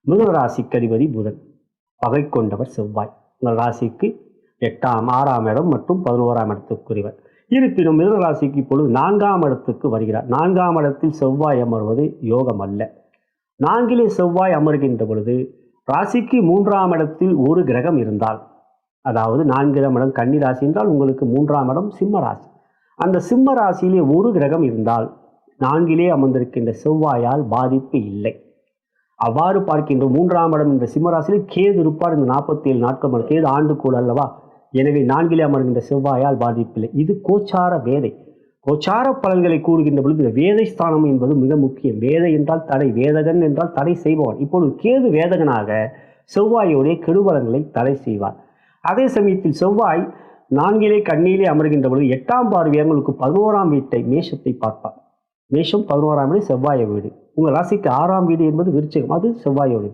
மிதுன ராசிக்கு அதிபதி புதன், பகை கொண்டவர் செவ்வாய். உங்கள் ராசிக்கு 8ஆம் 6ஆம் இடம் மற்றும் 11ஆம் இடத்துக்குரியவர். இருப்பினும் மிதுன ராசிக்கு இப்பொழுது 4ஆம் இடத்துக்கு வருகிறார். 4ஆம் இடத்தில் செவ்வாய் அமர்வது யோகம் அல்ல. 4லே செவ்வாய் அமர்கின்ற பொழுது ராசிக்கு 3ஆம் இடத்தில் ஒரு கிரகம் இருந்தால், அதாவது 4ஆம் இடம் கன்னி ராசி என்றால் உங்களுக்கு 3ஆம் இடம் சிம்ம ராசி. அந்த சிம்ம ராசியிலே ஒரு கிரகம் இருந்தால் 4லே அமர்ந்திருக்கின்ற செவ்வாயால் பாதிப்பு இல்லை. அவ்வாறு பார்க்கின்ற 3ஆம் இடம் என்ற சிம்மராசியில் கேது இருப்பார். இந்த 47 நாட்கள் கேது ஆண்டுக்கூட அல்லவா. எனவே 4லே அமர்கின்ற செவ்வாயால் பாதிப்பில்லை. இது கோச்சார வேதை. கோச்சார பலன்களை கூறுகின்ற பொழுது இந்த வேதை ஸ்தானம் என்பது மிக முக்கியம். வேதை என்றால் தடை, வேதகன் என்றால் தடை செய்பவன். இப்பொழுது கேது வேதகனாக செவ்வாயோடைய கெடுபலன்களை தடை செய்வார். அதே சமயத்தில் செவ்வாய் 4லே கன்னியிலே அமர்கின்ற பொழுது 8ஆம் பார்வை உங்களுக்கு 11ஆம் வீட்டை மேஷத்தை பார்ப்பார். மேஷம் 11ஆம் வீடு செவ்வாய வீடு. உங்கள் ராசிக்கு 6ஆம் வீடு என்பது விருச்சிகம், அது செவ்வாயோடு.